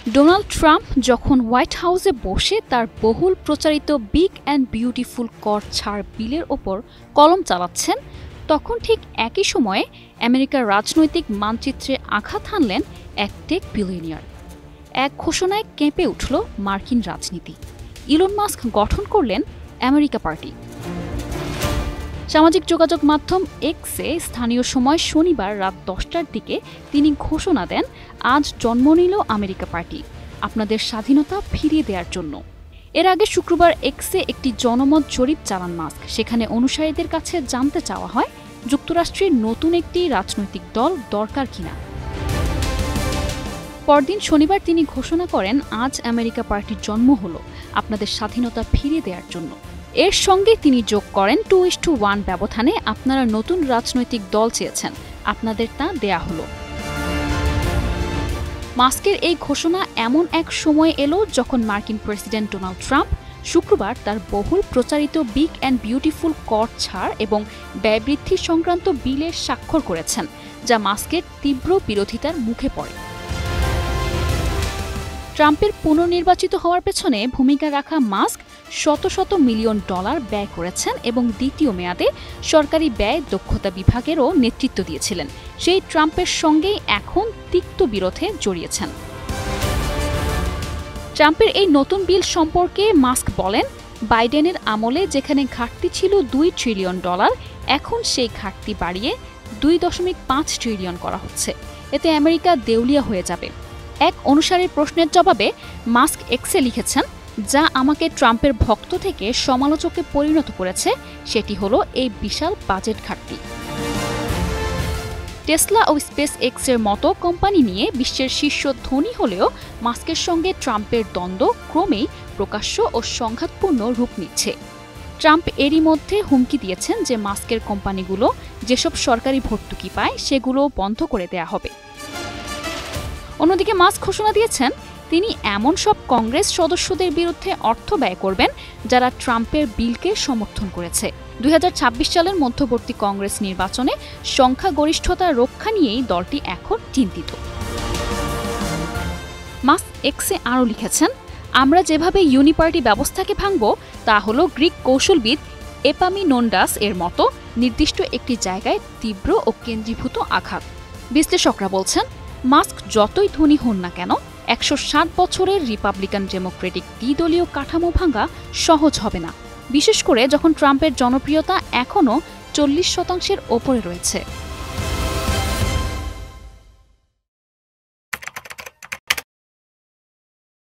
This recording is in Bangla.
ডোনাল্ড ট্রাম্প যখন হোয়াইট হাউসে বসে তার বহুল প্রচারিত বিগ অ্যান্ড বিউটিফুল কর ছাড় বিলের ওপর কলম চালাচ্ছেন, তখন ঠিক একই সময়ে আমেরিকার রাজনৈতিক মানচিত্রে আঘাত হানলেন এক টেক বিলিয়নিয়ার। এক ঘোষণায় কেঁপে উঠল মার্কিন রাজনীতি। ইলন মাস্ক গঠন করলেন আমেরিকা পার্টি। সামাজিক যোগাযোগ মাধ্যম এক্সে স্থানীয় সময় শনিবার রাত 10টার দিকে তিনি ঘোষণা দেন, আজ জন্ম নিল আমেরিকা পার্টি, আপনাদের স্বাধীনতা ফিরিয়ে দেওয়ার জন্য। এর আগে শুক্রবার এক্সে একটি জনমত জরিপ চালান মাস্ক। সেখানে অনুসারীদের কাছে জানতে চাওয়া হয়, যুক্তরাষ্ট্রের নতুন একটি রাজনৈতিক দল দরকার কিনা। পরদিন শনিবার তিনি ঘোষণা করেন, আজ আমেরিকা পার্টির জন্ম হলো, আপনাদের স্বাধীনতা ফিরিয়ে দেওয়ার জন্য। এর সঙ্গে তিনি যোগ করেন, 2:1 ব্যবধানে আপনারা নতুন রাজনৈতিক দল চেয়েছেন, আপনাদের তা দেয়া হলো। মাস্কের এই ঘোষণা এমন এক সময় এলো যখন মার্কিন প্রেসিডেন্ট ডোনাল্ড ট্রাম্প শুক্রবার তার বহুল প্রচারিত বিগ অ্যান্ড বিউটিফুল কর ছাড় এবং ব্যয় বৃদ্ধি সংক্রান্ত বিলে স্বাক্ষর করেছেন, যা মাস্কের তীব্র বিরোধিতার মুখে পড়ে। ট্রাম্পের পুনর্নির্বাচিত হওয়ার পেছনে ভূমিকা রাখা মাস্ক শত শত মিলিয়ন ডলার ব্যয় করেছেন এবং দ্বিতীয় মেয়াদে সরকারি ব্যয় দক্ষতা বিভাগেরও নেতৃত্ব দিয়েছিলেন। সেই ট্রাম্পের সঙ্গেই এখন তিক্ত বিরোধে জড়িয়েছেন। ট্রাম্পের এই নতুন বিল সম্পর্কে মাস্ক বলেন, বাইডেনের আমলে যেখানে ঘাটতি ছিল $2 ট্রিলিয়ন, এখন সেই ঘাটতি বাড়িয়ে 2.5 ট্রিলিয়ন করা হচ্ছে। এতে আমেরিকা দেউলিয়া হয়ে যাবে। এক অনুসারীর প্রশ্নের জবাবে মাস্ক এক্সে লিখেছেন, যা আমাকে ট্রাম্পের ভক্ত থেকে সমালোচকে পরিণত করেছে সেটি হলো এই বিশাল বাজেট ঘাটতি। টেসলা ও স্পেস এক্সের মতো কোম্পানি নিয়ে বিশ্বের শীর্ষ ধনী হলেও মাস্কের সঙ্গে ট্রাম্পের দ্বন্দ্ব ক্রমেই প্রকাশ্য ও সংঘাতপূর্ণ রূপ নিচ্ছে। ট্রাম্প এরই মধ্যে হুমকি দিয়েছেন যে মাস্কের কোম্পানিগুলো যেসব সরকারি ভর্তুকি পায় সেগুলো বন্ধ করে দেয়া হবে। অন্যদিকে মাস্ক ঘোষণা দিয়েছেন, তিনি এমন সব কংগ্রেস সদস্যদের বিরুদ্ধে অর্থ ব্যয় করবেন যারা ট্রাম্পের বিলকে সমর্থন করেছে। 2026 সালের মধ্যবর্তী কংগ্রেস নির্বাচনে সংখ্যাগরিষ্ঠতা রক্ষা নিয়েই দলটি এখন চিন্তিত। মাস্ক এক্সে আরও লিখেছেন, আমরা যেভাবে ইউনিপার্টি ব্যবস্থাকে ভাঙব তা হলো গ্রিক কৌশলবিদ এপামিনোন্ডাস এর মতো নির্দিষ্ট একটি জায়গায় তীব্র ও কেন্দ্রীভূত আঘাত। বিশ্লেষকরা বলছেন, মাস্ক যতই ধনী হন না কেন, 160 বছরের রিপাবলিকান ডেমোক্রেটিক দ্বিদলীয় কাঠামো ভাঙা সহজ হবে না, বিশেষ করে যখন ট্রাম্পের জনপ্রিয়তা এখনও 40% ওপরে রয়েছে।